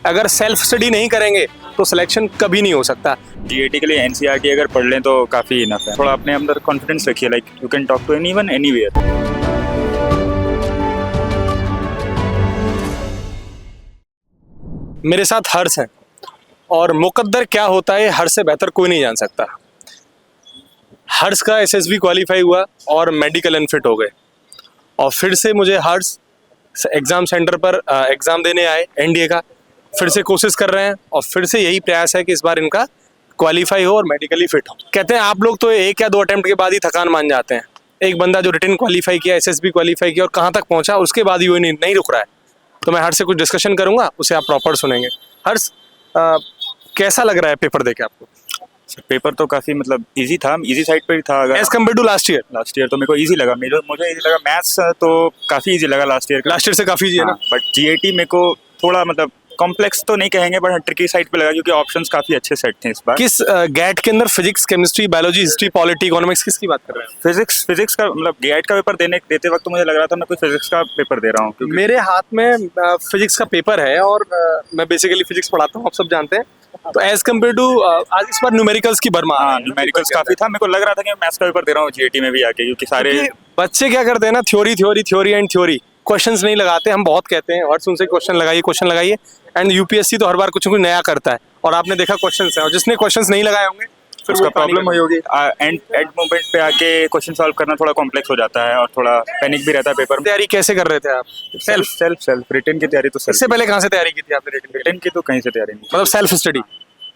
अगर self study नहीं करेंगे तो सिलेक्शन कभी नहीं हो सकता। जीएटी के लिए एनसीईआरटी अगर पढ़ लें तो काफ़ी इनफ है। थोड़ा अपने अंदर कॉन्फिडेंस रखिए, like you can talk to anyone anywhere. मेरे साथ हर्ष है और मुकद्दर क्या होता है हर्ष से बेहतर कोई नहीं जान सकता। हर्ष का एसएसबी क्वालिफाई हुआ और मेडिकल अनफिट हो गए और फिर से मुझे हर्ष एग्ज़ाम सेंटर पर एग्ज़ाम देने आए एनडीए का, फिर से कोशिश कर रहे हैं और फिर से यही प्रयास है कि इस बार इनका क्वालिफाई हो और मेडिकली फिट हो। कहते हैं आप लोग तो 1 या 2 अटेम्प्ट के बाद ही थकान मान जाते हैं। एक बंदा जो रिटन क्वालिफाई किया, एसएसबी क्वालिफाई किया और कहाँ तक पहुँचा उसके बाद ही वो नहीं रुक रहा है। तो मैं हर्ष से कुछ डिस्कशन करूंगा, उसे आप प्रॉपर सुनेंगे। हर्ष, कैसा लग रहा है पेपर देके आपको? पेपर तो काफ़ी मतलब इजी था, इजी साइड पर ही था। अगर as compare to last year तो मेरे को इजी लगा, मुझे इजी लगा। मैथ्स तो काफ़ी इजी लगा लास्ट ईयर से काफ़ी इजी है ना। बट जीएटी मेरे को थोड़ा मतलब कॉम्प्लेक्स तो नहीं कहेंगे बट ट्रिकी साइड पे लगा, क्योंकि ऑप्शंस काफ़ी अच्छे सेट थे इस बार। किस गैट के अंदर physics, chemistry, biology, history, polity, economics किसकी बात कर रहे हैं? फिजिक्स का मतलब गैट का पेपर देते वक्त तो मुझे लग रहा था मैं कोई फिजिक्स का पेपर दे रहा हूँ, क्योंकि मेरे हाथ में फिजिक्स का पेपर है और मैं बेसिकली फिजिक्स पढ़ाता हूँ, आप सब जानते हैं। तो एज कम्पेयर टू आज इस बार न्यूमेरिकल्स की भरमार। हाँ, न्यूमेरिकल्स काफ़ी था। मेरे को लग रहा था कि मैं मैथ्स का पेपर दे रहा हूँ जीएटी में भी आके, क्योंकि सारे बच्चे क्या करते हैं ना, थ्योरी एंड थ्योरी, क्वेश्चंस नहीं लगाते। हम बहुत कहते हैं और उनसे क्वेश्चन लगाइए एंड यूपीएससी तो हर बार कुछ नया करता है और आपने देखा क्वेश्चंस है और जिसने क्वेश्चंस नहीं लगाए होंगे फिर उसका प्रॉब्लम हुई होगी। एंड मोमेंट पे आके क्वेश्चन सॉल्व करना थोड़ा कॉम्प्लेक्स हो जाता है और थोड़ा पैनिक भी रहता है पेपर में। तैयारी कैसे कर रहे थे आप? सेल्फ रिटन की तैयारी तो इससे पहले कहाँ से तैयारी की थी आपने? रिटन की तो कहीं से तैयारी नहीं, मतलब सेल्फ स्टडी।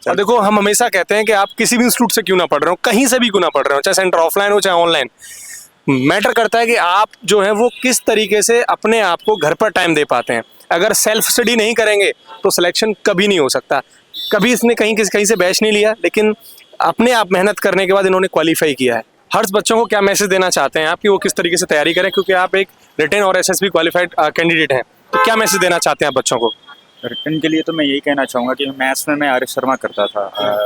और देखो, हम हमेशा कहते हैं कि आप किसी भी इंस्टीट्यूट से क्यों ना पढ़ रहे हो, कहीं से भी क्यों ना पढ़ रहे हो, चाहे सेंटर ऑफलाइन हो चाहे ऑनलाइन, मैटर करता है कि आप जो है वो किस तरीके से अपने आप को घर पर टाइम दे पाते हैं। अगर सेल्फ स्टडी नहीं करेंगे तो सिलेक्शन कभी नहीं हो सकता। कभी इसने कहीं से बैच नहीं लिया, लेकिन अपने आप मेहनत करने के बाद इन्होंने क्वालिफाई किया है। हर बच्चों को क्या मैसेज देना चाहते हैं आप कि वो किस तरीके से तैयारी करें, क्योंकि आप एक रिटन और एसएसबी क्वालिफाइड कैंडिडेट हैं, तो क्या मैसेज देना चाहते हैं आप बच्चों को? रिटन के लिए तो मैं यही कहना चाहूँगा कि मैथ्स में मैं आर एस शर्मा करता था,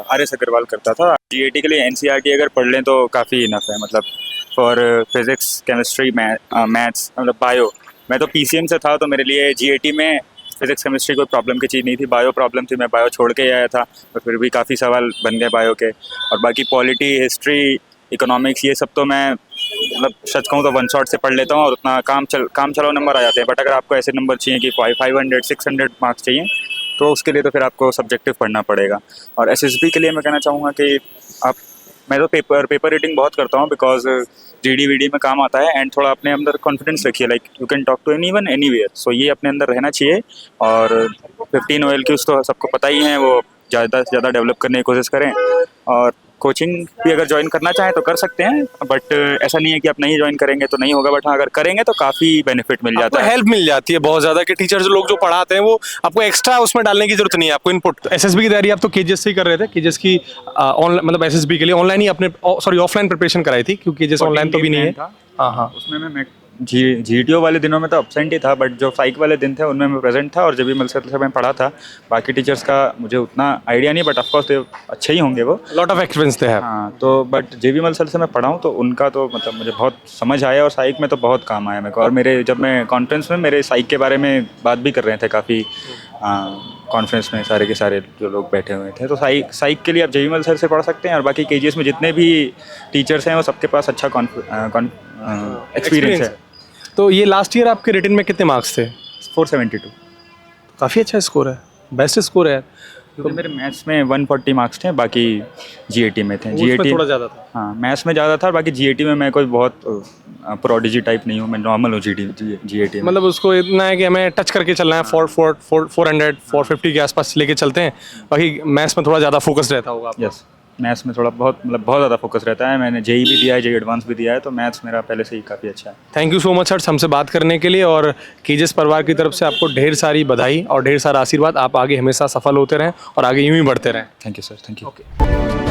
आर एस अग्रवाल करता था। जीएटी के लिए एनसीईआरटी अगर पढ़ लें तो काफ़ी इनफ है। मतलब फॉर फिजिक्स, केमिस्ट्री, मैथ्स, मतलब बायो। मैं तो पीसीएम से था, तो मेरे लिए जीएटी में फिजिक्स केमिस्ट्री कोई प्रॉब्लम की चीज़ नहीं थी। बायो प्रॉब्लम थी, मैं बायो छोड़ के ही आया था, तो फिर भी काफ़ी सवाल बन गए बायो के। और बाकी पॉलिटी, हिस्ट्री, इकोनॉमिक्स, ये सब तो मैं मतलब सच कहूँ तो वन शॉट से पढ़ लेता हूँ और उतना काम चलाओ नंबर आ जाते हैं। बट अगर आपको ऐसे नंबर चाहिए कि 500 600 मार्क्स चाहिए, तो उसके लिए तो फिर आपको सब्जेक्टिव पढ़ना पड़ेगा। और एसएसबी के लिए मैं कहना चाहूँगा कि मैं तो पेपर रीडिंग बहुत करता हूँ, बिकॉज जीडी वीडी में काम आता है। एंड थोड़ा अपने अंदर कॉन्फिडेंस रखिए, like you can talk to anyone anywhere. So ये अपने अंदर रहना चाहिए। और 15 OLQs तो सबको पता ही हैं, वो ज़्यादा से ज़्यादा डेवलप करने की कोशिश करें। और कोचिंग भी अगर ज्वाइन करना चाहें तो कर सकते हैं, बट ऐसा नहीं है कि आप नहीं ज्वाइन करेंगे तो नहीं होगा। बट हाँ, अगर करेंगे तो काफ़ी बेनिफिट मिल जाता है, हेल्प मिल जाती है बहुत ज़्यादा, कि टीचर्स लोग जो पढ़ाते हैं वो आपको एक्स्ट्रा उसमें डालने की जरूरत नहीं है, आपको इनपुट। एसएसबी की तैयारी आप तो केजीएस से ही कर रहे थे। केजीएस की ऑनलाइन, मतलब एसएसबी के लिए ऑनलाइन ही आपने ऑफलाइन प्रिपरेशन कराई थी, क्योंकि जैसे ऑनलाइन तो भी नहीं है। हाँ, उसमें मैं जीटीओ वाले दिनों में तो एब्सेंट ही था, बट जो साइक वाले दिन थे उनमें मैं प्रेजेंट था और जब भी मलसर से मैं पढ़ा था। बाकी टीचर्स का मुझे उतना आइडिया नहीं, बट ऑफकोर्स अच्छे ही होंगे, वो लॉट ऑफ एक्सपीरियंस थे। हाँ, तो बट जेबी मलसर से मैं पढ़ा हूँ तो उनका तो मतलब मुझे बहुत समझ आया और साइक में तो बहुत काम आया मेरे को। और मेरे जब मैं कॉन्फ्रेंस में मेरे साइक के बारे में बात भी कर रहे थे काफ़ी, कॉन्फ्रेंस में सारे के सारे जो लोग बैठे हुए थे। तो साइक के लिए आप जेबी मलसर से पढ़ सकते हैं। और बाकी केजीएस में जितने भी टीचर्स हैं वो सबके पास अच्छा एक्सपीरियंस है। तो ये लास्ट ईयर आपके रिटन में कितने मार्क्स थे? 472। काफ़ी अच्छा स्कोर है, बेस्ट स्कोर है। तो मेरे मैथ्स में 140 मार्क्स थे, बाकी जीएटी में थे। जीएटी थोड़ा ज़्यादा था। हाँ, मैथ्स में ज़्यादा था, बाकी जीएटी में मैं कोई बहुत प्रोडिजी टाइप नहीं हूँ, मैं नॉर्मल हूँ जीएटी में। मतलब उसको इतना है कि हमें टच करके चलना है, 400 450 के आसपास लेके चलते हैं। बाकी मैथ्स में थोड़ा ज़्यादा फोकस रहता होगा। यस, मैथ्स में थोड़ा बहुत ज़्यादा फोकस रहता है। मैंने जेई भी दिया है, जेई एडवांस भी दिया है, तो मैथ्स मेरा पहले से ही काफ़ी अच्छा है। Thank you so much sir हमसे बात करने के लिए, और केजीएस परिवार की तरफ से आपको ढेर सारी बधाई और ढेर सारा आशीर्वाद। आप आगे हमेशा सफल होते रहें और आगे यूं ही बढ़ते रहें। Thank you sir, thank you. Okay.